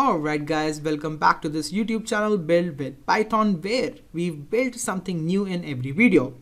Alright guys, welcome back to this YouTube channel Build with Python, where we've built something new in every video.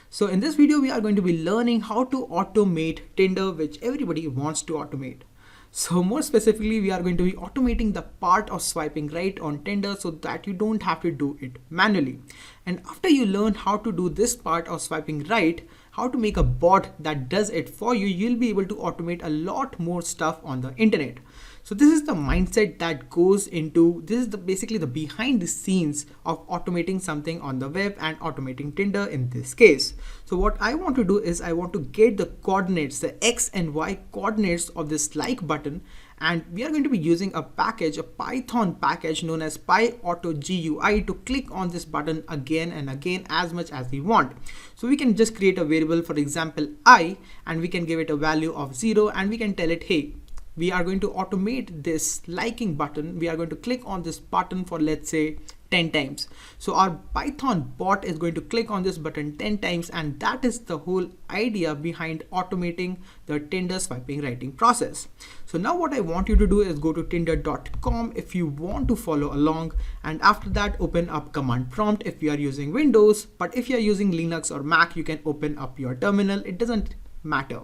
So in this video we are going to be learning how to automate Tinder, which everybody wants to automate. So more specifically, we are going to be automating the part of swiping right on Tinder so that you don't have to do it manually. And after you learn how to do this part of swiping right, how to make a bot that does it for you, you'll be able to automate a lot more stuff on the internet. So this is the mindset that goes into, this is basically the behind the scenes of automating something on the web and automating Tinder in this case. So what I want to do is I want to get the coordinates, the X and Y coordinates of this like button. And we are going to be using a package, a Python package known as PyAutoGUI to click on this button again and again as much as we want. So we can just create a variable, for example, I, and we can give it a value of 0, and we can tell it, hey, we are going to automate this liking button. We are going to click on this button for, let's say, 10 times. So our Python bot is going to click on this button 10 times, and that is the whole idea behind automating the Tinder swiping writing process. So now what I want you to do is go to tinder.com if you want to follow along, and after that open up command prompt if you are using Windows, but if you are using Linux or Mac, you can open up your terminal. It doesn't matter.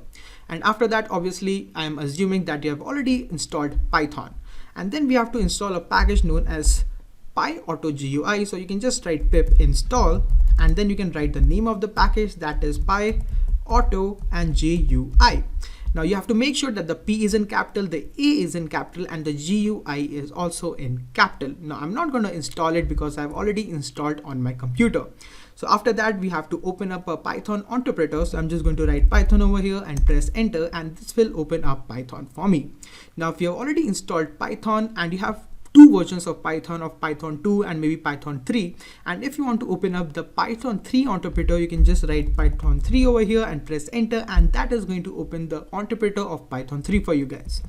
And after that, obviously, I am assuming that you have already installed Python, and then we have to install a package known as PyAutoGUI. So you can just write pip install, and then you can write the name of the package, that is PyAuto and GUI. Now you have to make sure that the P is in capital, the A is in capital, and the GUI is also in capital. Now I'm not going to install it because I've already installed on my computer. So after that, we have to open up a Python interpreter. So I'm just going to write Python over here and press enter, and this will open up Python for me. Now if you have already installed Python and you have two versions of Python 2 and maybe Python 3, and if you want to open up the Python 3 interpreter, you can just write Python 3 over here and press enter, and that is going to open the interpreter of Python 3 for you guys.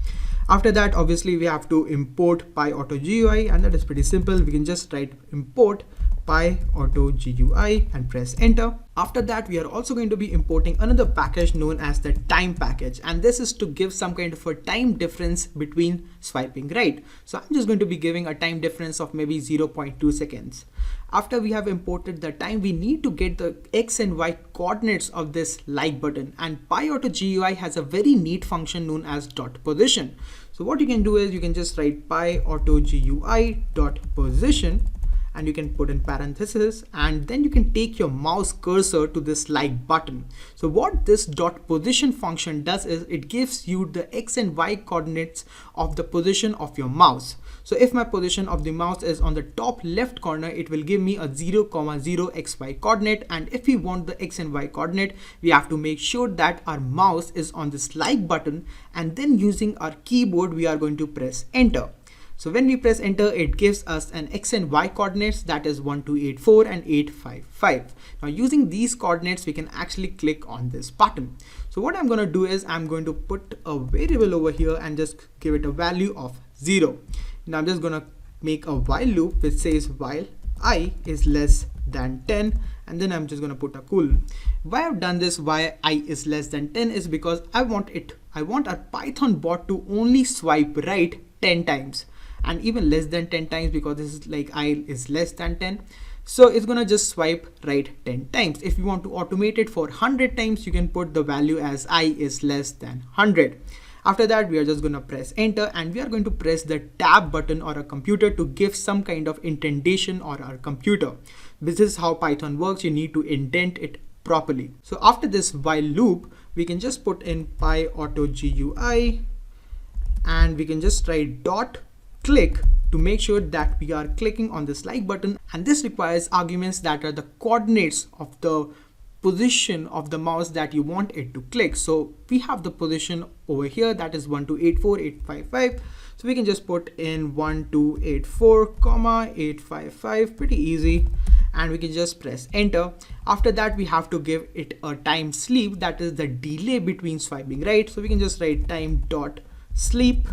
After that, obviously, we have to import PyAutoGUI, and that is pretty simple. We can just write import PyAutoGUI and press enter. After that, we are also going to be importing another package known as the time package, and this is to give some kind of a time difference between swiping right. So I'm just going to be giving a time difference of maybe 0.2 seconds. After we have imported the time, we need to get the X and Y coordinates of this like button, and PyAutoGUI has a very neat function known as dot position. So what you can do is you can just write PyAutoGUI dot position, and you can put in parentheses, and then you can take your mouse cursor to this like button. So what this dot position function does is it gives you the X and Y coordinates of the position of your mouse. So if my position of the mouse is on the top left corner, it will give me a 0,0 XY coordinate. And if we want the X and Y coordinate, we have to make sure that our mouse is on this like button, and then using our keyboard, we are going to press enter. So when we press enter, it gives us an X and Y coordinates, that is 1284 and 855. Now using these coordinates, we can actually click on this button. So what I'm going to do is I'm going to put a variable over here and just give it a value of 0. Now I'm just going to make a while loop which says while I is less than 10, and then I'm just going to put a colon. Why I've done this, why I is less than 10, is because I want our Python bot to only swipe right 10 times. And even less than 10 times, because this is like I is less than 10. So it's gonna just swipe right 10 times. If you want to automate it for 100 times, you can put the value as I is less than 100. After that, we are just gonna press enter, and we are going to press the tab button or a computer to give some kind of indentation on our computer. This is how Python works. You need to indent it properly. So after this while loop, we can just put in PyAutoGUI, and we can just write dot click to make sure that we are clicking on this like button, and this requires arguments that are the coordinates of the position of the mouse that you want it to click. So we have the position over here, that is 1284 855. So we can just put in 1284 855, pretty easy, and we can just press enter. After that, we have to give it a time sleep, that is the delay between swiping right. So we can just write time dot sleep,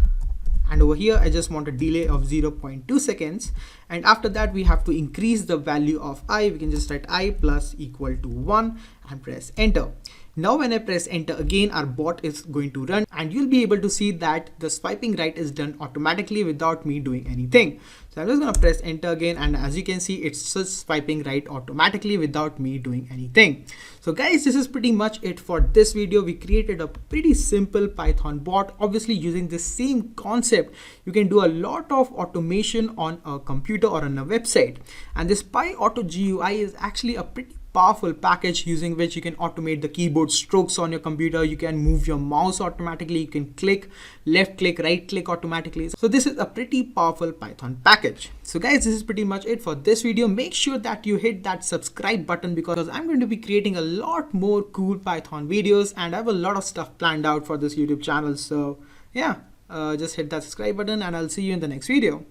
and over here I just want a delay of 0.2 seconds. And after that, we have to increase the value of I. We can just write I plus equal to 1 and press enter. Now when I press enter again, our bot is going to run and you'll be able to see that the swiping right is done automatically without me doing anything. So I'm just gonna press enter again, and as you can see, it's just swiping right automatically without me doing anything. So guys, this is pretty much it for this video. We created a pretty simple Python bot. Obviously using the same concept, you can do a lot of automation on a computer or on a website. And this PyAutoGUI is actually a pretty powerful package using which you can automate the keyboard strokes on your computer. You can move your mouse automatically. You can click, left click, right click automatically. So this is a pretty powerful Python package. So guys, this is pretty much it for this video. Make sure that you hit that subscribe button because I'm going to be creating a lot more cool Python videos and I have a lot of stuff planned out for this YouTube channel. So yeah, just hit that subscribe button and I'll see you in the next video.